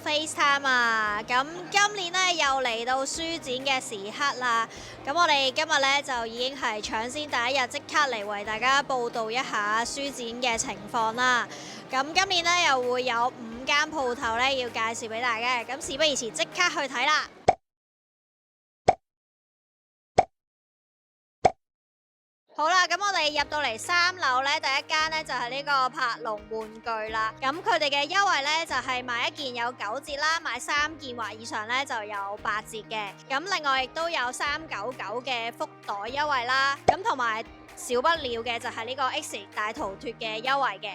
FaceTime 啊！咁今年咧又嚟到書展嘅時刻啦，咁我哋今日咧就已經係搶先第一日，即刻嚟為大家報道一下書展嘅情況啦。咁今年咧又會有5間鋪頭咧要介紹俾大家嘅，咁事不宜遲，即刻去睇啦！好啦，咁我哋入到嚟3樓咧，第一間咧就係呢個柏龍玩具啦。咁佢哋嘅優惠咧就係買1件有9折啦，買3件或以上咧就有8折嘅。咁另外亦都有399嘅福袋優惠啦。咁同埋少不了嘅就係呢個 X 大逃脫嘅優惠嘅。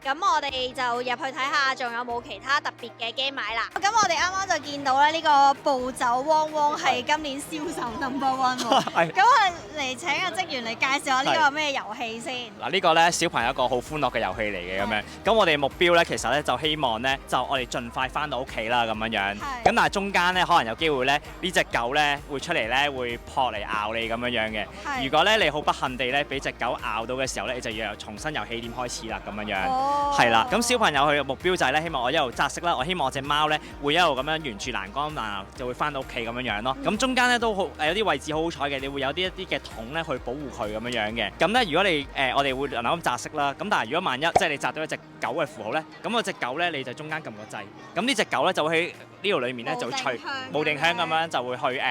咁我哋就入去睇下，仲有冇其他特別嘅 game 買啦。咁我哋啱啱就見到咧，呢個暴走汪汪係今年銷售 No.1 喎。咁我嚟請個職員嚟介紹下呢個係咩遊戲先。嗱，呢個咧小朋友一個好歡樂嘅遊戲嚟嘅咁樣。咁我哋目標咧其實咧就希望咧就我哋盡快翻到屋企啦咁樣。咁但係中間咧可能有機會咧呢隻狗咧會出嚟咧會撲嚟咬你咁樣嘅。如果咧你好不幸地咧俾隻狗咬到嘅時候咧，你就要重新由起點開始啦咁樣。係啦，咁小朋友佢嘅目標就係咧，希望我一路擲色啦，我希望我隻貓咧會一路咁樣沿住欄杆就會翻到屋企咁樣咯。咁中間咧都好有啲位置好好彩嘅，你會有一啲嘅桶咧去保護佢咁樣嘅。咁咧如果你我哋會咁擲色啦，咁但係如果萬一即係你擲到一隻狗嘅符號咧，咁嗰隻狗咧你就中間撳個掣，咁呢隻狗咧就會喺呢度裡面咧就會吹無定香咁樣就會去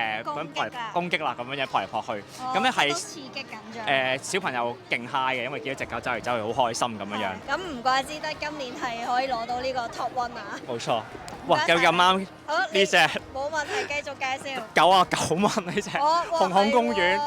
攻擊啦咁樣撲嚟撲去。咁咧係刺激緊張。小朋友勁 high 嘅，因為見到隻狗走嚟走去好開心咁樣。咁唔怪之得今年係可以攞到呢個 Top 1啊！冇錯，哇！咁啱呢隻冇問題，繼續介紹。99蚊呢隻紅磡公園。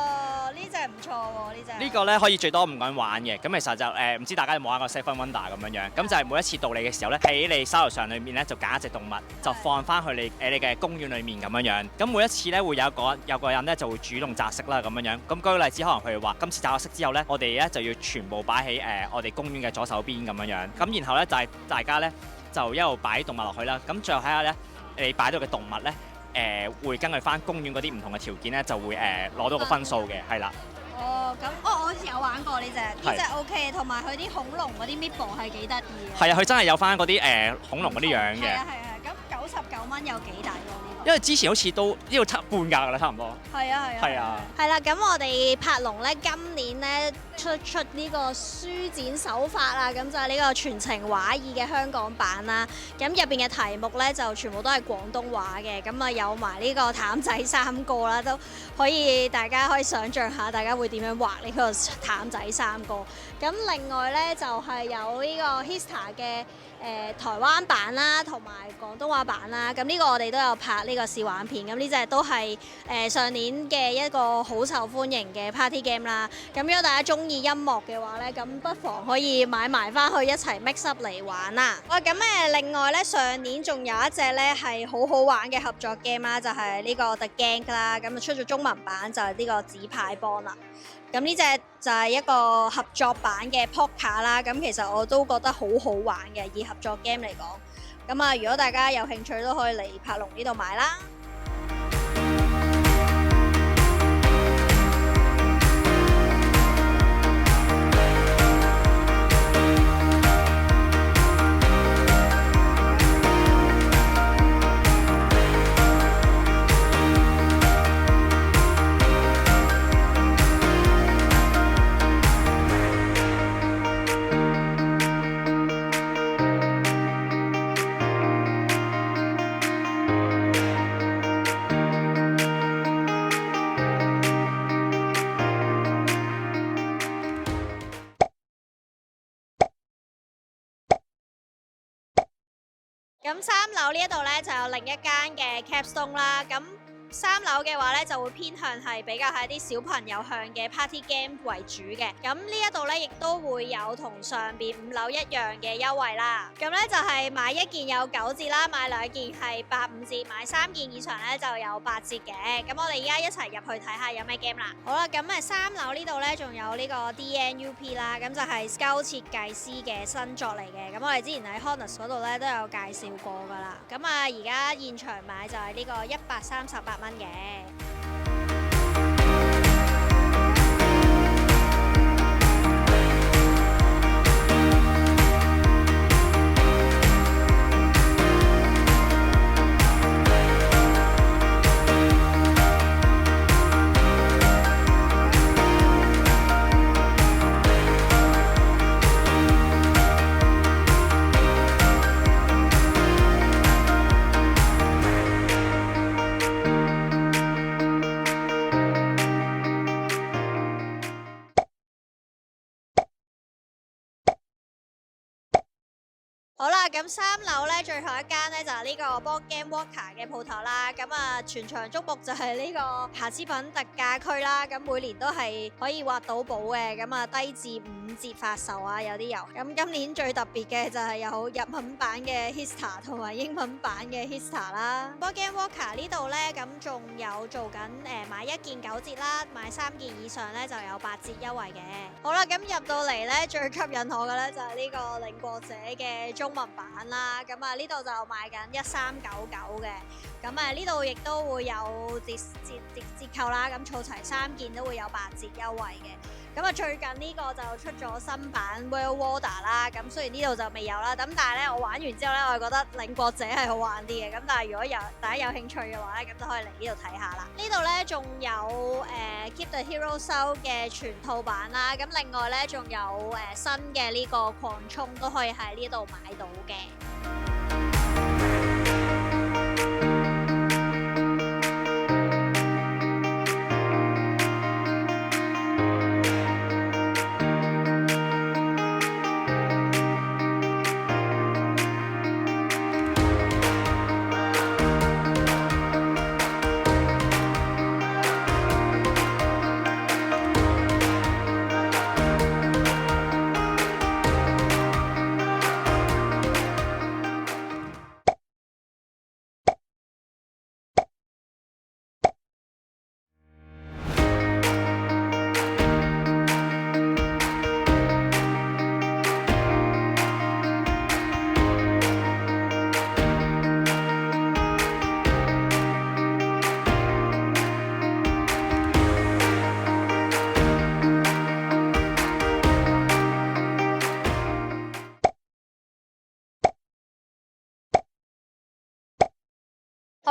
呢隻唔錯喎，呢隻。呢個咧可以最多5個人玩嘅，咁其實就唔知大家有冇玩過 Seven Wonder 咁樣，咁就係每一次到你嘅時候咧，喺你手頭上裏面咧就揀一隻動物，就放翻去你嘅公園裏面咁樣。咁每一次咧會有個人咧就會主動擲色啦咁樣。咁舉個例子，可能佢哋話今次擲咗色之後咧，我哋咧就要全部擺喺我哋公園嘅左手邊咁樣。咁然後咧就係大家咧就一路擺動物落去啦。咁最後睇下咧你擺到嘅動物咧。會根據翻公園嗰啲唔同嘅條件咧，就會攞到個分數嘅，係啦。我好似有玩過呢隻，呢隻 OK， 同埋佢啲恐龍嗰啲 Meeple 係幾得意嘅。係啊，佢真係有翻嗰啲恐龍嗰啲樣嘅。係啊，咁99蚊有幾抵喎呢個？因為之前好似都呢度差半價㗎啦，差唔多。係啊。係啦，咁我哋柏龍咧今年咧出呢個書展首發啦，咁就係呢個全程畫意嘅香港版啦。咁入邊嘅題目咧就全部都係廣東話嘅，咁啊有埋呢個譚仔3個啦，都大家可以想像下大家會點樣畫呢個譚仔3個。咁另外咧就係有呢個 HISTA 嘅台灣版啦，同埋廣東話版啦。咁呢個我哋都有拍呢個試玩片。咁呢隻都係上年嘅一個好受歡迎嘅 party game 啦。咁如果大家中意音樂嘅話咧，咁不妨可以買埋翻去一齊 mix up 嚟玩啦。咁另外咧上年仲有一隻咧係好好玩嘅合作 game 啦，就係呢個 The Gang 啦。咁出咗中文版就係呢個紙牌幫啦。咁呢隻就係一個合作版嘅 Poker 啦，咁其實我都覺得好好玩嘅，以合作 game 嚟講。咁如果大家有興趣都可以嚟柏龍呢度買啦。咁3樓呢一度咧就有另一間嘅 Capstone 啦，咁3樓嘅話咧就會偏向係比較係一啲小朋友向嘅 party game 為主嘅。咁呢一度咧亦都會有同上邊5樓一樣嘅優惠啦。咁咧就係買1件有9折啦，買2件係85折，買3件以上咧就有8折嘅。咁我哋而家一齊入去睇下有咩 game 啦。好啦，咁3樓呢度咧仲有呢個 DNUP 啦，咁就係 Scout 設計師嘅新作嚟嘅。咁我哋之前喺 Honest 嗰度咧都有介紹過噶啦。咁而家現場買就係呢個138蚊嘅。咁3樓咧最後一間咧就係呢個 Board Game Walker 嘅鋪頭啦。咁啊，全場矚目就係呢個瑕疵品特價區啦。咁每年都係可以挖到寶嘅，咁啊低至5折發售啊，有啲有。咁今年最特別嘅就係有日文版嘅 Hista 同埋英文版嘅 Hista 啦。Board Game Walker 呢度咧，咁仲有做緊買1件9折啦，買3件以上咧就有8折優惠嘅。好啦，咁入到嚟咧最吸引我嘅咧就係呢個領國者嘅中文版啦。咁啊呢度就賣緊1399嘅。咁啊呢度亦都會有折扣啦。咁儲齊3件都會有8折優惠嘅。咁啊最近呢個就出咗新版 World Water 啦。咁雖然呢度就未有啦，咁但係咧我玩完之後咧，我係覺得領國者係好玩啲嘅。咁但係如果大家有興趣嘅話咧，咁都可以嚟呢度睇下啦。呢度咧仲有Keep the Hero Soul 嘅全套版啦。咁另外咧仲有新嘅呢個狂衝都可以喺呢度買到嘅。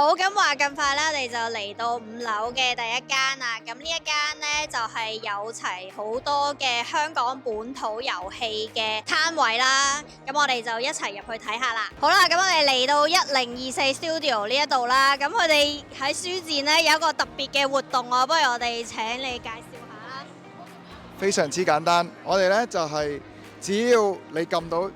好，咁話咁快咧，我哋就嚟到5樓嘅第一間啦。咁呢一間呢，就係有齊好多嘅香港本土遊戲嘅攤位啦。咁我哋就一齊入去睇下啦。好啦，咁我哋嚟到1024 Studio 呢一度啦。咁佢哋喺書展呢，有一個特別嘅活動啊，不如我哋請你介紹下啦。非常之簡單，我哋呢就係只要你撳到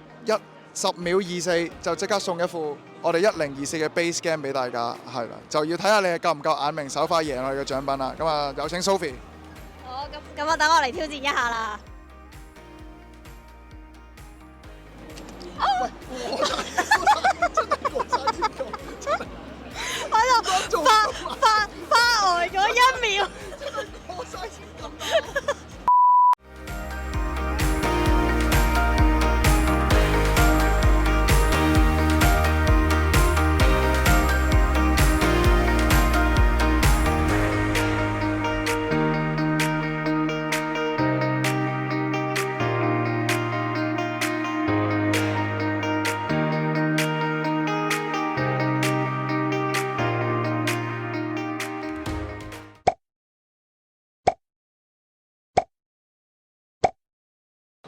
10秒24就即刻送一副我哋1024嘅 base game 俾大家，係啦，就要睇下你係夠唔夠眼明手快贏我哋嘅獎品啦。咁啊，有請 Sophie。好，咁我等我嚟挑戰一下啦。喂，過晒，真係過晒天橋，真係喺度發呆咗1秒，真係過晒先咁。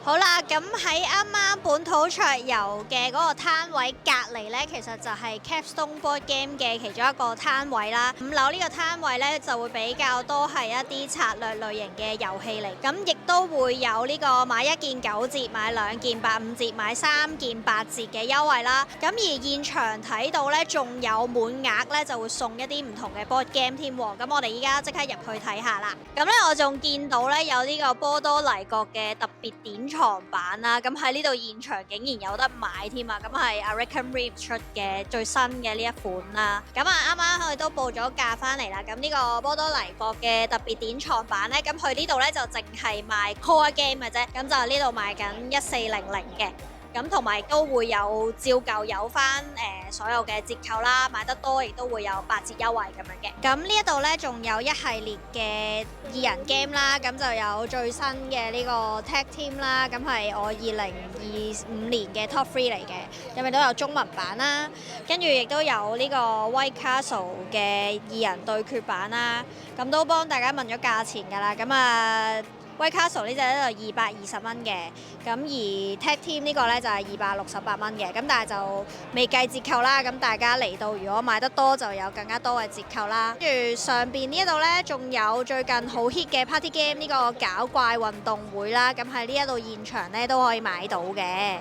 好啦，咁喺啱啱本土桌遊嘅嗰個攤位隔離呢，其實就係 Capstone Board Game 嘅其中一個攤位啦。5樓呢個攤位呢，就會比較多係一啲策略類型嘅遊戲嚟，咁亦都會有呢個買1件9折、買2件85折、買3件8折嘅優惠啦。咁而現場睇到呢，仲有滿額呢，就會送一啲唔同嘅 board game 添喎。咁我哋依家即刻入去睇下啦。咁呢，我仲見到呢，有呢個波多黎各嘅特別典藏版啦，咁喺呢度現場竟然有得買添啊！咁係 American Reef 出嘅最新嘅呢一款啦。咁啊，啱啱我哋都報咗價翻嚟啦。咁呢個波多黎各嘅特別典藏版呢，咁佢呢度呢就淨係賣 core game 嘅啫。咁就呢度賣緊1400嘅。咁同埋都會有照舊有翻所有嘅折扣啦，買得多亦都會有8折優惠咁樣嘅。咁呢一度呢，仲有一系列嘅2人 game 啦，咁就有最新嘅呢個 Tag Team 啦，咁係我2025年嘅 Top 3嚟嘅，入面都有中文版啦，跟住亦都有呢個 White Castle 嘅2人對決版啦，咁都幫大家問咗價錢㗎啦，咁啊〜White Castle 呢隻咧就220蚊嘅，咁而 Tag Team 呢個咧就係268蚊嘅，咁但係就未計折扣啦，咁大家嚟到如果買得多就有更加多嘅折扣啦。跟住上邊呢一度咧仲有最近好 hit 嘅 Party Game 呢個搞怪運動會啦，咁喺呢一度現場咧都可以買到嘅。